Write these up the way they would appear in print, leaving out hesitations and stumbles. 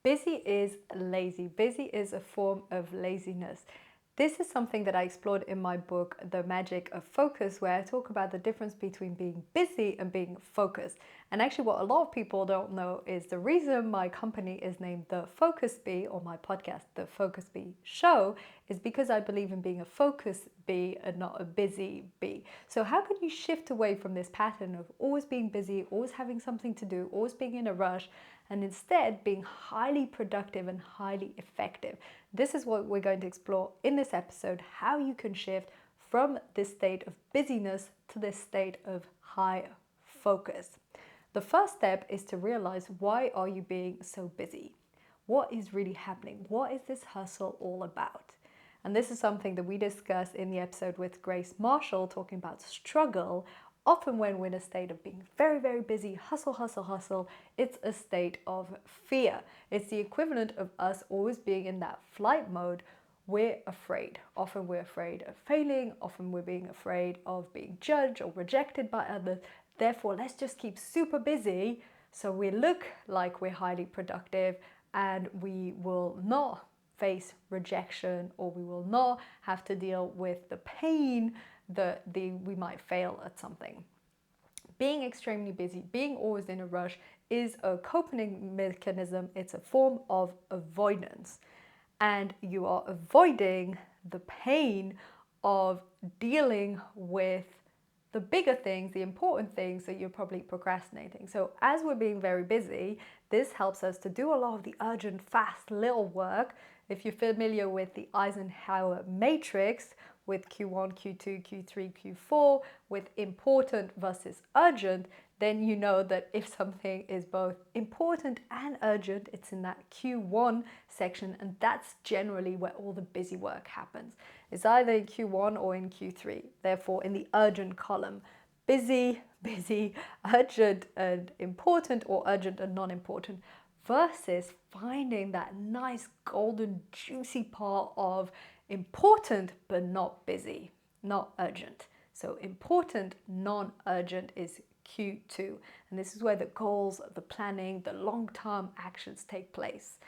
Busy is lazy. Busy is a form of laziness. This is something that I explored in my book, The Magic of Focus, where I talk about the difference between being busy and being focused. And actually, what a lot of people don't know is the reason my company is named The Focus Bee, or my podcast, The Focus Bee Show, is because I believe in being a focus bee and not a busy bee. So, how can you shift away from this pattern of always being busy, always having something to do, always being in a rush, and instead being highly productive and highly effective? This is what we're going to explore in this episode, how you can shift from this state of busyness to this state of high focus. The first step is to realize, why are you being so busy? What is really happening? What is this hustle all about? And this is something that we discuss in the episode with Grace Marshall, talking about struggle. Often when we're in a state of being very, very busy, hustle, hustle, hustle, it's a state of fear. It's the equivalent of us always being in that flight mode. We're afraid. Often we're afraid of failing. Often we're being afraid of being judged or rejected by others. Therefore, let's just keep super busy so we look like we're highly productive and we will not face rejection, or we will not have to deal with the pain that we might fail at something. Being extremely busy, being always in a rush, is a coping mechanism. It's a form of avoidance. And you are avoiding the pain of dealing with the bigger things, the important things that you're probably procrastinating. So as we're being very busy, this helps us to do a lot of the urgent, fast, little work. If you're familiar with the Eisenhower matrix, with Q1, Q2, Q3, Q4, with important versus urgent, then you know that if something is both important and urgent, it's in that Q1 section, and that's generally where all the busy work happens. It's either in Q1 or in Q3, therefore in the urgent column. Busy, busy, urgent and important, or urgent and non-important, versus finding that nice golden juicy part of important but not busy, not urgent. So important, non-urgent is Q2. And this is where the goals, the planning, the long-term actions take place.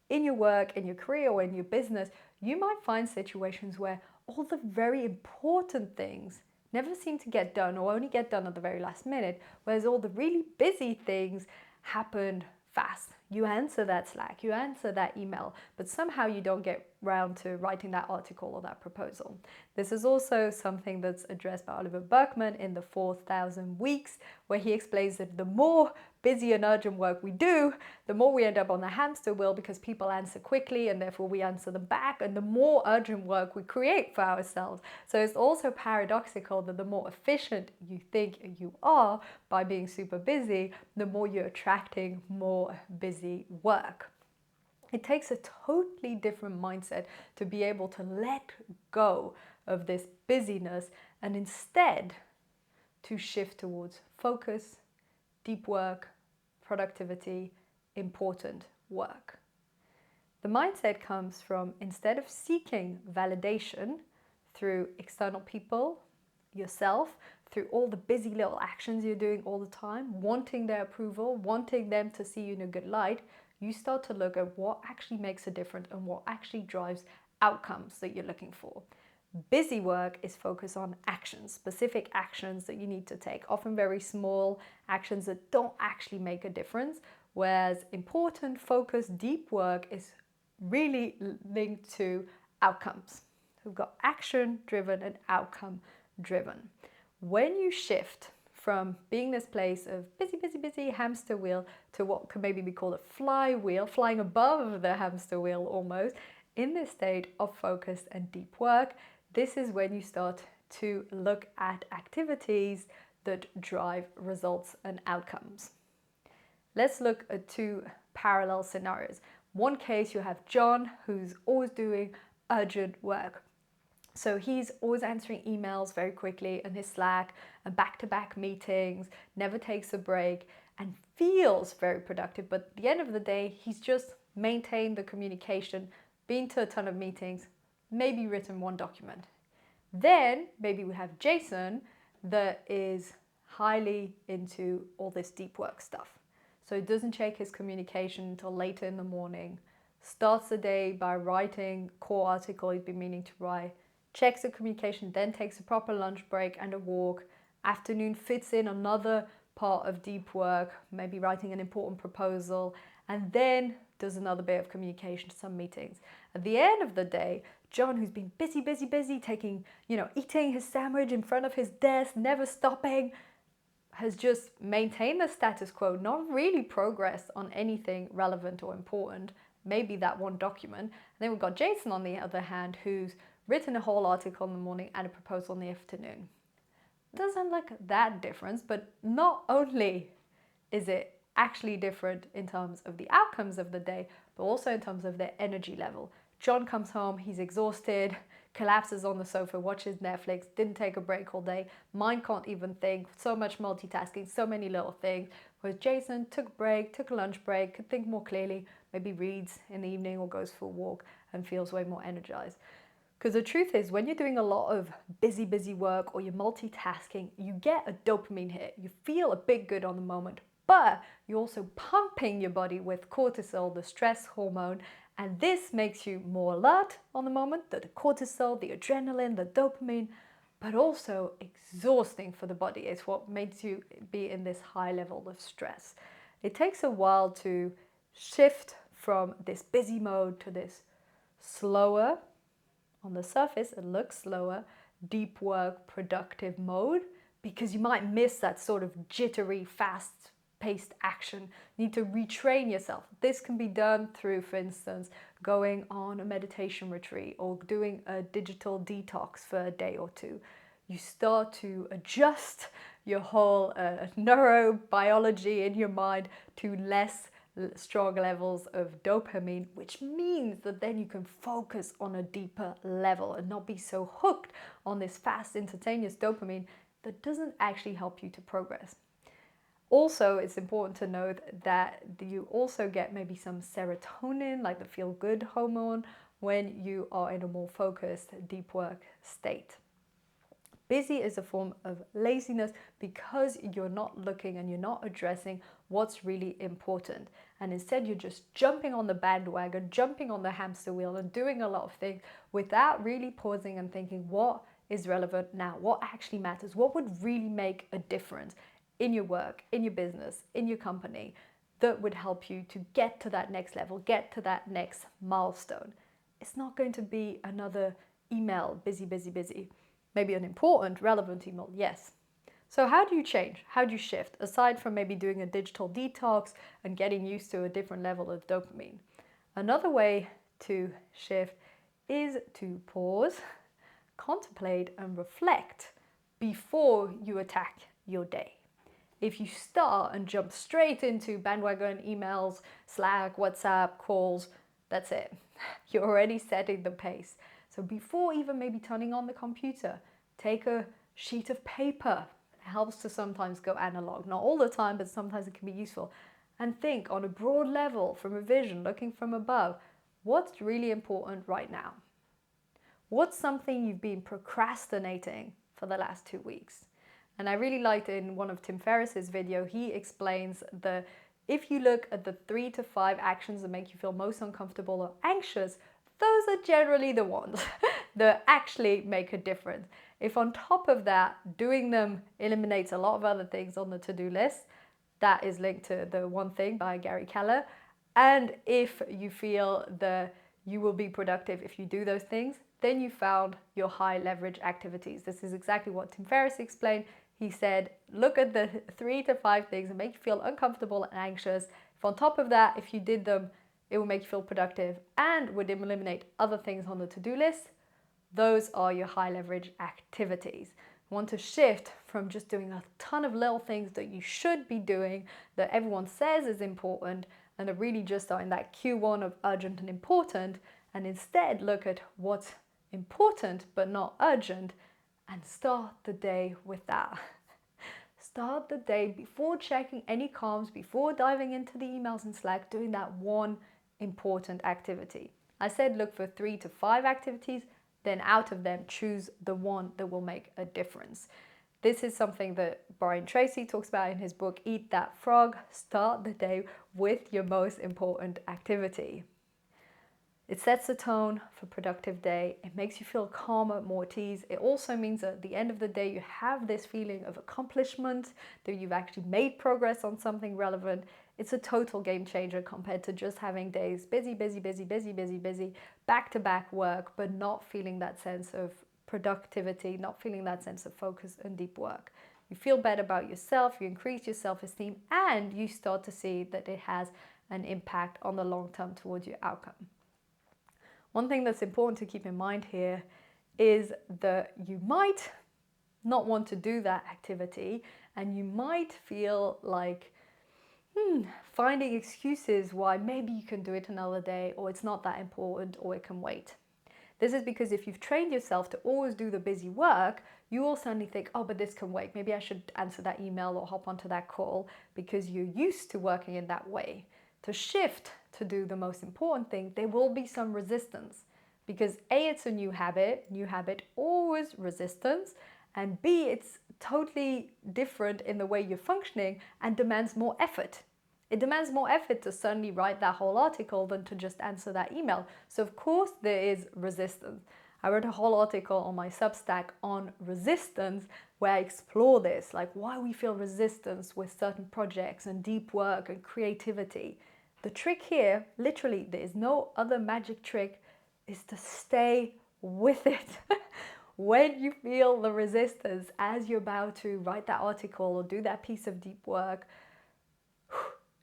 In your work, in your career, or in your business, you might find situations where all the very important things never seem to get done, or only get done at the very last minute, whereas all the really busy things happen fast. You answer that Slack, you answer that email, but somehow you don't get round to writing that article or that proposal. This is also something that's addressed by Oliver Burkeman in the 4,000 Weeks, where he explains that the more busy and urgent work we do, the more we end up on the hamster wheel, because people answer quickly and therefore we answer them back, and the more urgent work we create for ourselves. So it's also paradoxical that the more efficient you think you are by being super busy, the more you're attracting more busy work. It takes a totally different mindset to be able to let go of this busyness and instead to shift towards focus, deep work, productivity, important work. The mindset comes from, instead of seeking validation through external people, yourself, through all the busy little actions you're doing all the time, wanting their approval, wanting them to see you in a good light, you start to look at what actually makes a difference and what actually drives outcomes that you're looking for. Busy work is focused on actions, specific actions that you need to take, often very small actions that don't actually make a difference, whereas important, focused, deep work is really linked to outcomes. So we've got action driven and outcome driven. When you shift from being this place of busy, busy, busy hamster wheel to what could maybe be called a flywheel, flying above the hamster wheel almost, in this state of focus and deep work, this is when you start to look at activities that drive results and outcomes. Let's look at two parallel scenarios. One case, you have John, who's always doing urgent work. So he's always answering emails very quickly in his Slack and back-to-back meetings, never takes a break, and feels very productive. But at the end of the day, he's just maintained the communication, been to a ton of meetings, maybe written one document. Then maybe we have Jason that is highly into all this deep work stuff. so he doesn't check his communication until later in the morning, starts the day by writing core article he's been meaning to write, checks the communication, then takes a proper lunch break and a walk, afternoon fits in another part of deep work, maybe writing an important proposal, and then does another bit of communication, some meetings. At the end of the day, John, who's been busy, taking, eating his sandwich in front of his desk, never stopping, has just maintained the status quo, not really progressed on anything relevant or important, maybe that one document. And then we've got Jason, on the other hand, who's written a whole article in the morning and a proposal in the afternoon. Doesn't look that difference, but not only is it actually different in terms of the outcomes of the day, but also in terms of their energy level. John comes home, he's exhausted, collapses on the sofa, watches Netflix, didn't take a break all day, mind can't even think, so much multitasking, so many little things. Whereas Jason took a break, took a lunch break, could think more clearly, maybe reads in the evening or goes for a walk and feels way more energized. Because the truth is, when you're doing a lot of busy work or you're multitasking, you get a dopamine hit. You feel a bit good on the moment, but you're also pumping your body with cortisol, the stress hormone, and this makes you more alert on the moment, the cortisol, the adrenaline, the dopamine, but also exhausting for the body. It's what makes you be in this high level of stress. It takes a while to shift from this busy mode to this slower, on the surface it looks slower, deep work, productive mode, because you might miss that sort of jittery, fast-paced action. You need to retrain yourself. This can be done through, for instance, going on a meditation retreat or doing a digital detox for a day or two. You start to adjust your whole neurobiology in your mind to less strong levels of dopamine, which means that then you can focus on a deeper level and not be so hooked on this fast, instantaneous dopamine that doesn't actually help you to progress. Also, it's important to note that you also get maybe some serotonin, like the feel-good hormone, when you are in a more focused, deep work state. Busy is a form of laziness because you're not looking and you're not addressing what's really important. And instead you're just jumping on the bandwagon, jumping on the hamster wheel and doing a lot of things without really pausing and thinking what is relevant now, what actually matters, what would really make a difference in your work, in your business, in your company, that would help you to get to that next level, get to that next milestone. It's not going to be another email, busy. Maybe an important, relevant email, yes. So how do you change? How do you shift? Aside from maybe doing a digital detox and getting used to a different level of dopamine. Another way to shift is to pause, contemplate and reflect before you attack your day. If you start and jump straight into bandwagon emails, Slack, WhatsApp, calls, that's it. You're already setting the pace. So before even maybe turning on the computer, take a sheet of paper. It helps to sometimes go analog. Not all the time, but sometimes it can be useful. And think on a broad level, from a vision, looking from above, what's really important right now? What's something you've been procrastinating for the last 2 weeks? And I really liked in one of Tim Ferriss's video, he explains if you look at the 3 to 5 actions that make you feel most uncomfortable or anxious, those are generally the ones that actually make a difference. If on top of that, doing them eliminates a lot of other things on the to-do list, that is linked to the One Thing by Gary Keller. And if you feel that you will be productive if you do those things, then you found your high leverage activities. This is exactly what Tim Ferriss explained. He said, look at the 3 to 5 things that make you feel uncomfortable and anxious. If on top of that, if you did them, it will make you feel productive and would eliminate other things on the to-do list. Those are your high leverage activities. You want to shift from just doing a ton of little things that you should be doing, that everyone says is important, and that really just are in that Q1 of urgent and important, and instead look at what's important but not urgent, and start the day with that. Start the day before checking any comms, before diving into the emails and Slack, doing that one important activity. I said look for 3 to 5 activities, then out of them choose the one that will make a difference. This is something that Brian Tracy talks about in his book, Eat That Frog. Start the day with your most important activity. It sets the tone for productive day. It makes you feel calmer, more at ease. It also means that at the end of the day, you have this feeling of accomplishment, that you've actually made progress on something relevant. It's a total game changer compared to just having days busy, back-to-back work, but not feeling that sense of productivity, not feeling that sense of focus and deep work. You feel better about yourself, you increase your self-esteem, and you start to see that it has an impact on the long term towards your outcome. One thing that's important to keep in mind here is that you might not want to do that activity, and you might feel like finding excuses why maybe you can do it another day, or it's not that important, or it can wait. This is because if you've trained yourself to always do the busy work, you will suddenly think, oh, but this can wait. Maybe I should answer that email or hop onto that call, because you're used to working in that way. To shift to do the most important thing, there will be some resistance, because A, it's a new habit, always resistance, and B, it's totally different in the way you're functioning and demands more effort. It demands more effort to suddenly write that whole article than to just answer that email. So of course there is resistance. I wrote a whole article on my Substack on resistance where I explore this, like why we feel resistance with certain projects and deep work and creativity. The trick here, literally, there is no other magic trick, is to stay with it. When you feel the resistance as you're about to write that article or do that piece of deep work,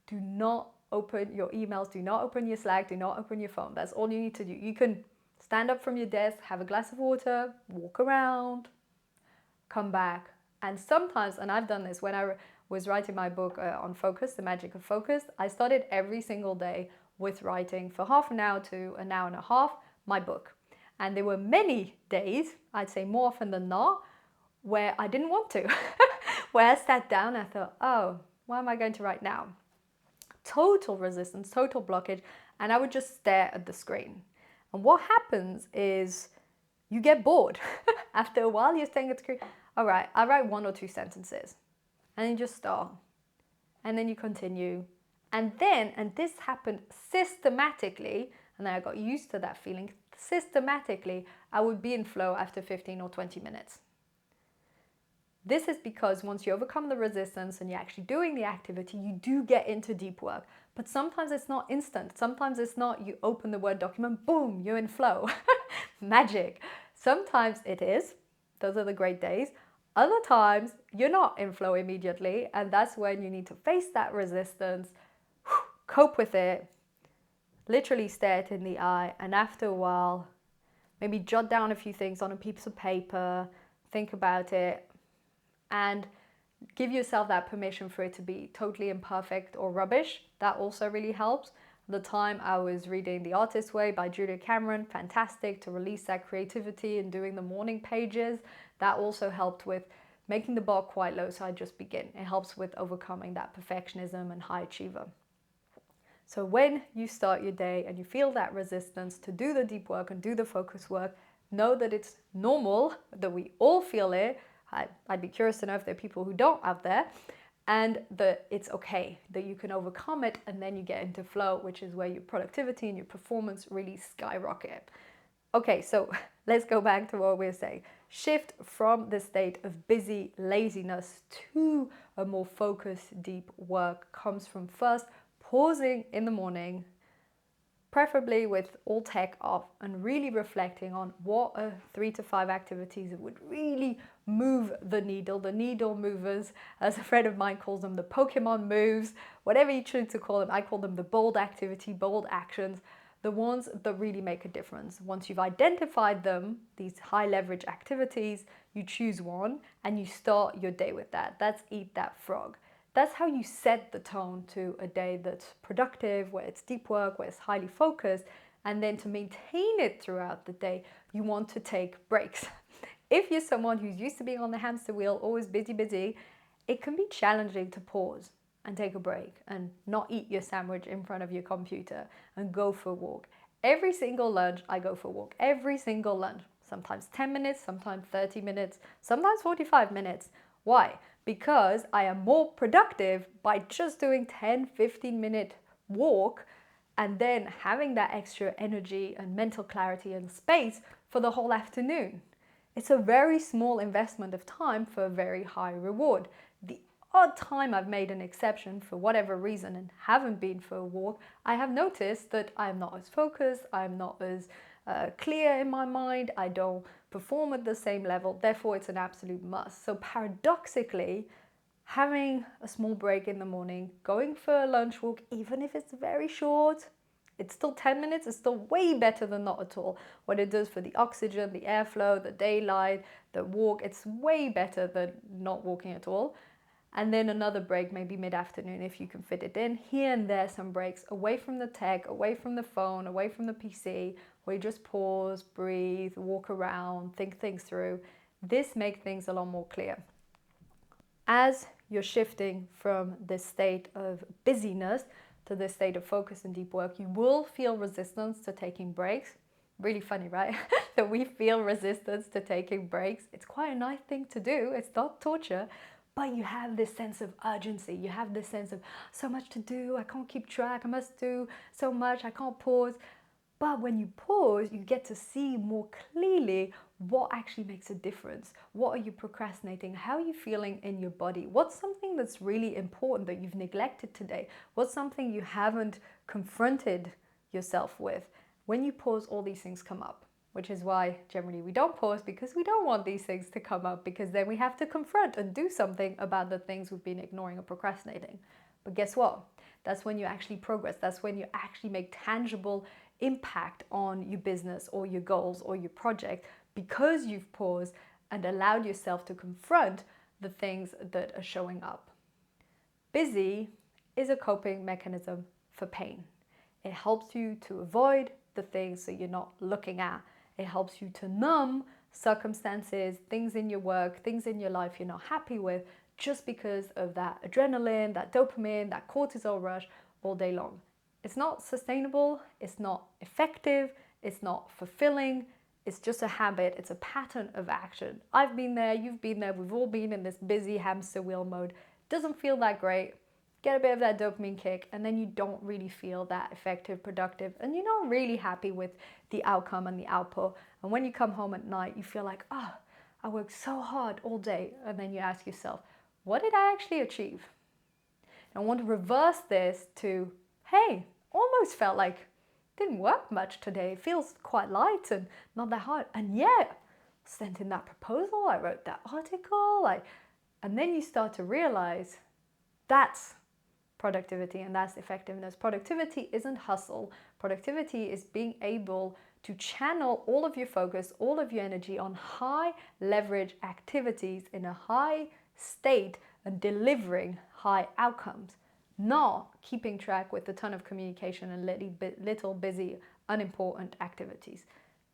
do not open your emails, do not open your Slack, do not open your phone. That's all you need to do. You can stand up from your desk, have a glass of water, walk around, come back. And sometimes, and I've done this when I was writing my book on focus, The Magic of Focus, I started every single day with writing for half an hour to an hour and a half my book. And there were many days, I'd say more often than not, where I didn't want to. Where I sat down and I thought, oh, what am I going to write now? Total resistance, total blockage, and I would just stare at the screen. And what happens is you get bored. After a while, you're staring at the screen. All right, I write 1 or 2 sentences. And you just start. And then you continue. And this happened systematically, and then I got used to that feeling. Systematically, I would be in flow after 15 or 20 minutes. This is because once you overcome the resistance and you're actually doing the activity, you do get into deep work. But sometimes it's not instant. Sometimes it's not you open the Word document, boom, you're in flow. Magic. Sometimes it is. Those are the great days. Other times you're not in flow immediately, and that's when you need to face that resistance, cope with it, literally stare it in the eye, and after a while, maybe jot down a few things on a piece of paper, think about it, and give yourself that permission for it to be totally imperfect or rubbish. That also really helps. At the time I was reading The Artist's Way by Julia Cameron, fantastic to release that creativity and doing the morning pages. That also helped with making the bar quite low, so I just begin. It helps with overcoming that perfectionism and high achiever. So when you start your day and you feel that resistance to do the deep work and do the focus work, know that it's normal, that we all feel it. I'd be curious to know if there are people who don't out there, and that it's okay, that you can overcome it, and then you get into flow, which is where your productivity and your performance really skyrocket. Okay, so let's go back to what we were saying. Shift from the state of busy laziness to a more focused, deep work comes from first pausing in the morning, preferably with all tech off, and really reflecting on what are 3 to 5 activities that would really move the needle movers, as a friend of mine calls them, the Pokemon moves, whatever you choose to call them. I call them the bold activity, bold actions, the ones that really make a difference. Once you've identified them, these high leverage activities, you choose one and you start your day with that. That's Eat That Frog. That's how you set the tone to a day that's productive, where it's deep work, where it's highly focused. And then to maintain it throughout the day, you want to take breaks. If you're someone who's used to being on the hamster wheel, always busy, it can be challenging to pause and take a break and not eat your sandwich in front of your computer and go for a walk. Every single lunch, I go for a walk. Every single lunch. Sometimes 10 minutes, sometimes 30 minutes, sometimes 45 minutes. Why? Because I am more productive by just doing 10-15 minute walk and then having that extra energy and mental clarity and space for the whole afternoon. It's a very small investment of time for a very high reward. The odd time I've made an exception for whatever reason and haven't been for a walk, I have noticed that I'm not as focused, I'm not as clear in my mind, I don't perform at the same level, therefore it's an absolute must. So paradoxically, having a small break in the morning, going for a lunch walk, even if it's very short, it's still 10 minutes, it's still way better than not at all. What it does for the oxygen, the airflow, the daylight, the walk, it's way better than not walking at all. And then another break, maybe mid-afternoon if you can fit it in. Here and there, some breaks away from the tech, away from the phone, away from the PC, where you just pause, breathe, walk around, think things through. This makes things a lot more clear. As you're shifting from this state of busyness to this state of focus and deep work, you will feel resistance to taking breaks. Really funny, right? That we feel resistance to taking breaks. It's quite a nice thing to do. It's not torture, but you have this sense of urgency. You have this sense of so much to do. I can't keep track. I must do so much. I can't pause. But when you pause, you get to see more clearly what actually makes a difference. What are you procrastinating? How are you feeling in your body? What's something that's really important that you've neglected today? What's something you haven't confronted yourself with? When you pause, all these things come up, which is why generally we don't pause, because we don't want these things to come up, because then we have to confront and do something about the things we've been ignoring or procrastinating. But guess what? That's when you actually progress. That's when you actually make tangible impact on your business or your goals or your project, because you've paused and allowed yourself to confront the things that are showing up. Busy is a coping mechanism for pain. It helps you to avoid the things that you're not looking at. It helps you to numb circumstances, things in your work, things in your life you're not happy with, just because of that adrenaline, that dopamine, that cortisol rush all day long. It's not sustainable, it's not effective, it's not fulfilling, it's just a habit, it's a pattern of action. I've been there, you've been there, we've all been in this busy hamster wheel mode. Doesn't feel that great, get a bit of that dopamine kick, and then you don't really feel that effective, productive, and you're not really happy with the outcome and the output. And when you come home at night, you feel like, oh, I worked so hard all day. And then you ask yourself, what did I actually achieve? And I want to reverse this to, hey, almost felt like didn't work much today. It feels quite light and not that hard. And yet, sent in that proposal, I wrote that article, and then you start to realize that's productivity and that's effectiveness. Productivity isn't hustle. Productivity is being able to channel all of your focus, all of your energy on high leverage activities in a high state and delivering high outcomes, not keeping track with a ton of communication and little busy, unimportant activities.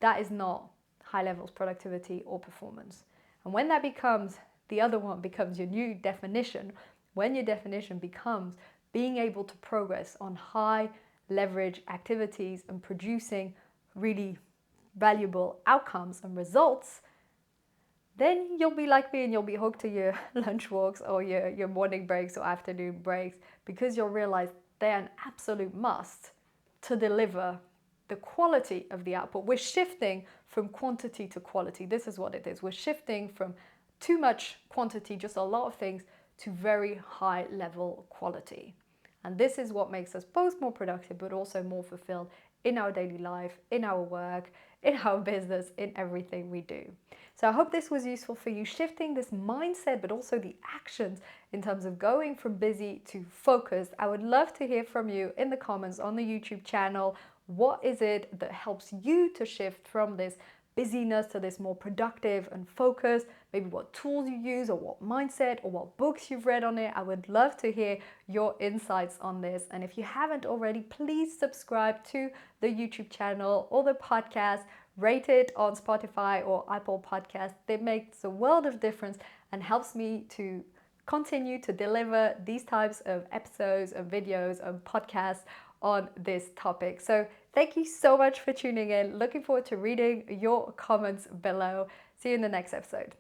That is not high levels productivity or performance. And when that becomes, the other one becomes your new definition, when your definition becomes being able to progress on high leverage activities and producing really valuable outcomes and results, then you'll be like me and you'll be hooked to your lunch walks or your morning breaks or afternoon breaks, because you'll realize they're an absolute must to deliver the quality of the output. We're shifting from quantity to quality. This is what it is. We're shifting from too much quantity, just a lot of things, to very high level quality. And this is what makes us both more productive, but also more fulfilled in our daily life, in our work, in our business, in everything we do. So I hope this was useful for you, shifting this mindset, but also the actions in terms of going from busy to focused. I would love to hear from you in the comments on the YouTube channel. What is it that helps you to shift from this busyness to this more productive and focused? Maybe what tools you use, or what mindset, or what books you've read on it. I would love to hear your insights on this. And if you haven't already, please subscribe to the YouTube channel or the podcast. Rate it on Spotify or Apple Podcasts. It makes a world of difference and helps me to continue to deliver these types of episodes and videos and podcasts on this topic. So thank you so much for tuning in. Looking forward to reading your comments below. See you in the next episode.